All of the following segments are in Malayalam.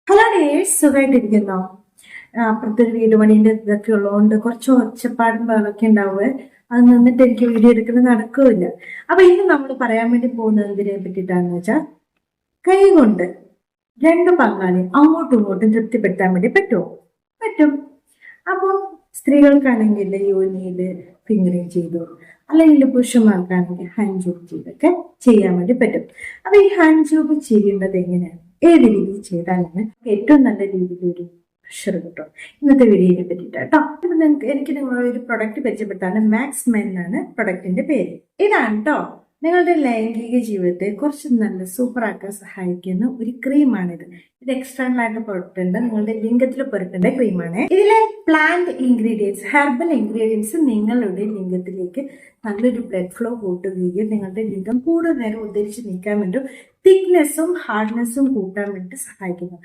ഹലോ ഡേഴ്സ്, സുഖമായിട്ടിരിക്കുന്നോ? അപ്പുറത്തൊരു വീട് പണീന്റെ ഇതൊക്കെ ഉള്ളതുകൊണ്ട് കുറച്ച് ഒച്ചപ്പാടും ബഹളമൊക്കെ ഉണ്ടാവുക. അത് നിന്നിട്ട് എനിക്ക് വീഡിയോ എടുക്കുന്നത് നടക്കില്ല. അപ്പൊ ഇന്ന് നമ്മൾ പറയാൻ വേണ്ടി പോകുന്നത് എന്തിനെ പറ്റിയിട്ടാണെന്ന് വെച്ചാൽ, കൈ കൊണ്ട് രണ്ട് പങ്കാളി അങ്ങോട്ടും ഇങ്ങോട്ടും തൃപ്തിപ്പെടുത്താൻ വേണ്ടി പറ്റുമോ? പറ്റും. അപ്പോൾ സ്ത്രീകൾക്കാണെങ്കിൽ യോനിയില് ഫിംഗറിങ് ചെയ്തു, അല്ലെങ്കിൽ പുരുഷന്മാർക്കാണെങ്കിൽ ഹാൻഡ് ജോബ് ചെയ്തൊക്കെ ചെയ്യാൻ വേണ്ടി പറ്റും. അപ്പൊ ഈ ഹാൻഡ് ജോബ് ചെയ്യേണ്ടത് എങ്ങനെയാണ്, ഏത് രീതിയിൽ ചെയ്താലാണ് ഏറ്റവും നല്ല രീതിയിൽ ഒരു പ്രഷർ കിട്ടും? ഇന്നത്തെ വീഡിയോയെ പറ്റിയിട്ട് കേട്ടോ. ഇപ്പൊ എനിക്ക് നിങ്ങളൊരു ഒരു പ്രൊഡക്റ്റ് പരിചയപ്പെടുത്താണ്. മാക്സ് മെൻ എന്നാണ് പ്രൊഡക്റ്റിന്റെ പേര്. ഇതാണ് കേട്ടോ നിങ്ങളുടെ ലൈംഗിക ജീവിതത്തെ കുറച്ച് നല്ല സൂപ്പറാക്കാൻ സഹായിക്കുന്ന ഒരു ക്രീമാണിത്. ഇത് എക്സ്റ്റേണൽ ആയിട്ട് പുരട്ടേണ്ട, നിങ്ങളുടെ ലിംഗത്തിൽ പുരട്ടേണ്ട ക്രീമാണ്. ഇതിലെ പ്ലാന്റ് ഇൻഗ്രീഡിയൻസ്, ഹെർബൽ ഇൻഗ്രീഡിയൻസ് നിങ്ങളുടെ ലിംഗത്തിലേക്ക് നല്ലൊരു ബ്ലഡ് ഫ്ലോ കൂട്ടുകയും നിങ്ങളുടെ ലിംഗം കൂടുതൽ നേരം ഉദ്ധരിച്ച് നീക്കാൻ വേണ്ടി തിക്നെസ്സും ഹാർഡ്നെസ്സും കൂട്ടാൻ വേണ്ടി സഹായിക്കുന്നു.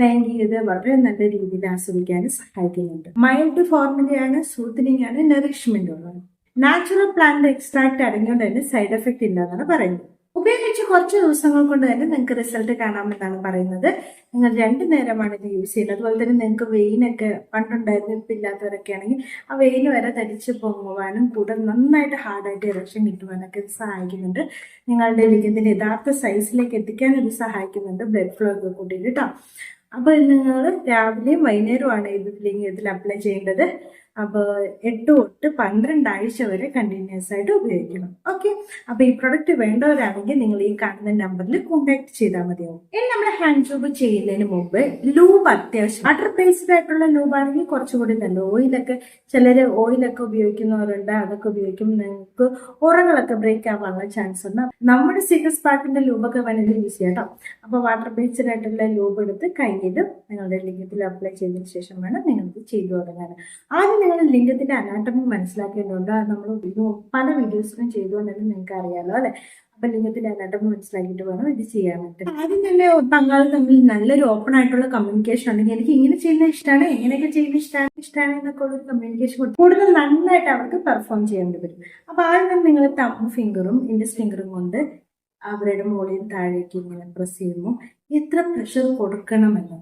ലൈംഗികത വളരെ നല്ല രീതിയിൽ ആസ്വദിക്കാനും സഹായിക്കുന്നുണ്ട്. മൈൽഡ് ഫോർമുലയാണ്, സൂത്തനിങ് ആണ്, നറിഷ്മെന്റ് ഉള്ളത്. നാച്ചുറൽ പ്ലാന്റ് എക്സ്ട്രാക്ട് അടങ്ങിയോണ്ട് തന്നെ സൈഡ് എഫക്ട് ഇല്ലാന്നാണ് പറയുന്നത്. ഉപയോഗിച്ച് കുറച്ച് ദിവസങ്ങൾ കൊണ്ട് തന്നെ നിങ്ങൾക്ക് റിസൾട്ട് കാണാമെന്നാണ് പറയുന്നത്. നിങ്ങൾ 2 നേരമാണ് ഇത് യൂസ് ചെയ്യുന്നത്. അതുപോലെ തന്നെ നിങ്ങൾക്ക് വെയിനൊക്കെ പണ്ടുണ്ടായിരുന്നു, ഇപ്പം ഇല്ലാത്തവരൊക്കെ ആണെങ്കിൽ ആ വെയിന് വരെ തടിച്ച് പൊങ്ങുവാനും കൂടെ നന്നായിട്ട് ഹാർഡായിട്ട് ഇറക്ഷൻ കിട്ടുവാനൊക്കെ ഇത് സഹായിക്കുന്നുണ്ട്. നിങ്ങളുടെ ലിംഗത്തിന്റെ യഥാർത്ഥ സൈസിലേക്ക് എത്തിക്കാൻ ഇത് സഹായിക്കുന്നുണ്ട്, ബ്ലഡ് ഫ്ലോ ഒക്കെ കൂട്ടിയിട്ട് കേട്ടോ. അപ്പൊ നിങ്ങൾ രാവിലെയും വൈകുന്നേരമാണ് ഇത് ലിംഗത്തിൽ അപ്ലൈ ചെയ്യേണ്ടത്. അപ്പോൾ 8 തൊട്ട് 12 ആഴ്ച വരെ കണ്ടിന്യൂസ് ആയിട്ട് ഉപയോഗിക്കണം. ഓക്കെ. അപ്പൊ ഈ പ്രൊഡക്റ്റ് വേണ്ടവരാണെങ്കിൽ നിങ്ങൾ ഈ കാണുന്ന നമ്പറിൽ കോൺടാക്ട് ചെയ്താൽ മതിയാവും. ഇനി നമ്മുടെ ഹാൻഡ് ജോബ് ചെയ്യുന്നതിന് മുമ്പ് ലൂബ് അത്യാവശ്യം. വാട്ടർ ബേസ്ഡ് ആയിട്ടുള്ള ലൂബ് ആണെങ്കിൽ കുറച്ചുകൂടി നല്ല. ഓയിലൊക്കെ ഉപയോഗിക്കുന്നവരുണ്ട്, അതൊക്കെ ഉപയോഗിക്കും. നിങ്ങൾക്ക് ഉറകളൊക്കെ ബ്രേക്ക് ആവാനുള്ള ചാൻസ് ഉണ്ട്. നമ്മുടെ സീക്രട്ട് സ്പാർക്കിന്റെ ലൂബൊക്കെ വേണമെങ്കിൽ യൂസ് ചെയ്യാം കേട്ടോ. അപ്പൊ വാട്ടർ ബേസ്ഡ് ആയിട്ടുള്ള ലൂബ് എടുത്ത് കയ്യിലും നിങ്ങളുടെ ലിംഗത്തിൽ അപ്ലൈ ചെയ്തതിനു ശേഷം വേണം നിങ്ങൾക്ക് ചെയ്തു തുടങ്ങാൻ. ആദ്യം നിങ്ങൾ ലിംഗത്തിന്റെ അനാട്ടമി മനസ്സിലാക്കേണ്ടതുണ്ട്. നമ്മൾ പല വീഡിയോസിലും ചെയ്തുകൊണ്ട് തന്നെ നിങ്ങൾക്ക് അറിയാലോ അല്ലെ. അപ്പൊ ലിംഗത്തിന്റെ അനാട്ടമി മനസ്സിലാക്കിയിട്ട് വേണം ഇത് ചെയ്യാനായിട്ട്. ആദ്യം തന്നെ പങ്കാളി തമ്മിൽ നല്ലൊരു ഓപ്പൺ ആയിട്ടുള്ള കമ്മ്യൂണിക്കേഷൻ ഉണ്ടെങ്കിൽ എനിക്ക് ഇങ്ങനെ ചെയ്യുന്ന ഇഷ്ടമാണ്, എങ്ങനെയൊക്കെ ചെയ്യുന്ന ഇഷ്ടമാണ് എന്നൊക്കെ ഉള്ളൊരു കമ്മ്യൂണിക്കേഷൻ കൂടുതൽ നന്നായിട്ട് അവർക്ക് പെർഫോം ചെയ്യേണ്ടി വരും. അപ്പൊ ആദ്യം നിങ്ങൾ തമ്പ് ഫിംഗറും ഇൻഡസ് ഫിംഗറും കൊണ്ട് അവരുടെ മുകളിൽ താഴേക്ക് ഇങ്ങനെ പ്രസ് ചെയ്യുമ്പോൾ എത്ര പ്രഷർ കൊടുക്കണമെന്ന്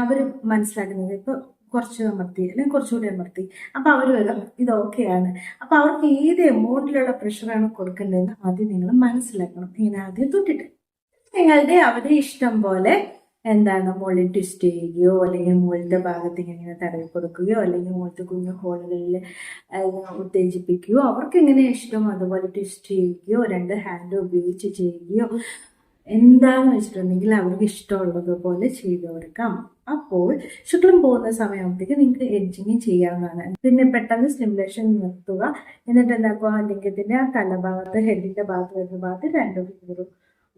അവർ മനസ്സിലാക്കുന്നത്. ഇപ്പൊ കുറച്ച് അമർത്തി അല്ലെങ്കിൽ കുറച്ചുകൂടി അമർത്തി, അപ്പൊ അവർ വരും ഇത് ഓക്കെയാണ്. അപ്പൊ അവർക്ക് ഏത് എമൗണ്ടിലുള്ള പ്രഷറാണ് കൊടുക്കേണ്ടതെന്ന് ആദ്യം നിങ്ങൾ മനസ്സിലാക്കണം. ഇങ്ങനെ ആദ്യം തൊട്ടിട്ട് നിങ്ങളുടെ അവരുടെ ഇഷ്ടം പോലെ എന്താണ് മുകളിൽ ട്വിസ്റ്റ് ചെയ്യുകയോ അല്ലെങ്കിൽ മുകളിലത്തെ ഭാഗത്ത് ഇങ്ങനെ തടവി കൊടുക്കുകയോ അല്ലെങ്കിൽ മുകളിലത്തെ കുഞ്ഞു ഹോളുകളിൽ ഉത്തേജിപ്പിക്കുകയോ അവർക്ക് എങ്ങനെ ഇഷ്ടം അതുപോലെ ട്വിസ്റ്റ് ചെയ്യുകയോ 2 ഹാൻഡ് ഉപയോഗിച്ച് ചെയ്യുകയോ എന്താന്ന് വെച്ചിട്ടുണ്ടെങ്കിൽ അവർക്ക് ഇഷ്ടമുള്ളത് പോലെ ചെയ്തു കൊടുക്കാം. അപ്പോൾ ശുക്ലം പോകുന്ന സമയത്തേക്ക് നിങ്ങൾക്ക് എഡ്ജിങ് ചെയ്യാവുന്നതാണ്. പിന്നെ പെട്ടെന്ന് സ്റ്റിമുലേഷൻ നിർത്തുക. എന്നിട്ട് എന്താക്കുക, ലിംഗത്തിന്റെ ആ തലഭാഗത്ത് ഹെഡിന്റെ ഭാഗത്ത് വരുന്ന ഭാഗത്ത് 2 ഫിംഗറും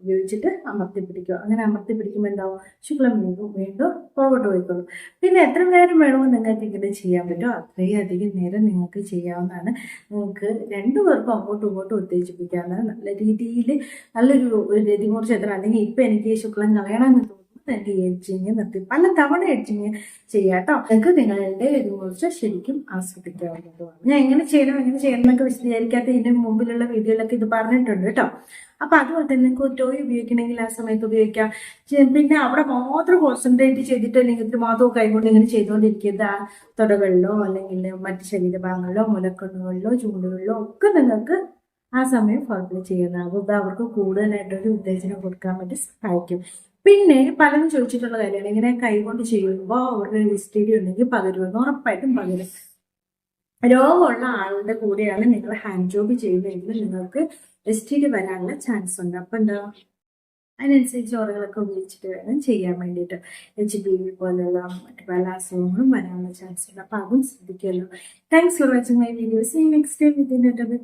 ഉപയോഗിച്ചിട്ട് അമർത്തി പിടിക്കുക. അങ്ങനെ അമർത്തി പിടിക്കുമ്പോൾ എന്താവും, ശുക്ലം വീണ്ടും പുറകോട്ട് പോയിക്കോളും. പിന്നെ എത്ര നേരം വേണമോ നിങ്ങൾക്ക് ഇങ്ങനെ ചെയ്യാൻ പറ്റുമോ അത്രയും അധികം നേരം നിങ്ങൾക്ക് ചെയ്യാവുന്നതാണ്. നിങ്ങൾക്ക് 2 പേർക്കും അങ്ങോട്ടും ഇങ്ങോട്ടും ഉത്തേജിപ്പിക്കാവുന്നതാണ്. നല്ല രീതിയിൽ നല്ലൊരു രതിമൂർച്ച എത്ര, അല്ലെങ്കിൽ ഇപ്പൊ എനിക്ക് ശുക്ലം കളയണമെന്ന് തോന്നുന്നു, എനിക്ക് എഡ്ജിങ് നിർത്തി പല തവണ എഡ്ജിങ് ചെയ്യാട്ടോ. നിങ്ങൾക്ക് നിങ്ങളുടെ രതിമൂർച്ച ശരിക്കും ആസ്വദിക്കാവുന്നതുമാണ്. ഞാൻ എങ്ങനെ ചെയ്യണം എന്നൊക്കെ വിശദീകരിക്കാത്ത ഇതിന്റെ മുമ്പിലുള്ള വീഡിയോയിലൊക്കെ ഇത് പറഞ്ഞിട്ടുണ്ട് കേട്ടോ. അപ്പൊ അതുപോലെ തന്നെ നിങ്ങൾക്ക് ടോയ് ഉപയോഗിക്കണമെങ്കിൽ ആ സമയത്ത് ഉപയോഗിക്കാം. പിന്നെ അവിടെ മാത്രം കോൺസെൻട്രേറ്റ് ചെയ്തിട്ട് അല്ലെങ്കിൽ ഇത് മാത്രം കൈകൊണ്ട് ഇങ്ങനെ ചെയ്തുകൊണ്ടിരിക്കുന്നത് തുടകളിലോ അല്ലെങ്കിൽ മറ്റ് ശരീരഭാഗങ്ങളിലോ മുലക്കണ്ണുകളിലോ ചൂണ്ടുകളിലോ ഒക്കെ നിങ്ങൾക്ക് ആ സമയം ഫോർപ്ലേ ചെയ്യുന്നതാകും. ഇത് അവർക്ക് കൂടുതലായിട്ടൊരു ഉത്തേജനം കൊടുക്കാൻ വേണ്ടി സഹായിക്കും. പിന്നെ പലരും ചോദിച്ചിട്ടുള്ള കാര്യമാണ്, ഇങ്ങനെ കൈകൊണ്ട് ചെയ്യുമ്പോൾ അവരുടെ ഹിസ്റ്ററി ഉണ്ടെങ്കിൽ പകരുമെന്ന്. ഉറപ്പായിട്ടും പകരും. രോഗമുള്ള ആളുടെ കൂടെയാണ് നിങ്ങൾ ഹാൻഡ് ജോബ് ചെയ്യുന്നതെങ്കിൽ നിങ്ങൾക്ക് STD വരാനുള്ള ചാൻസ് ഉണ്ട്. അപ്പൊ എന്താ, അതിനനുസരിച്ച് ഓറുകളൊക്കെ ഉപയോഗിച്ചിട്ട് വേണം ചെയ്യാൻ വേണ്ടിയിട്ട്. HPV പോലുള്ള മറ്റു പല അസുഖങ്ങളും വരാനുള്ള ചാൻസ് ഉണ്ട്. അപ്പൊ അതും ശ്രദ്ധിക്കുമല്ലോ. Thanks for watching my videos. Next time within by.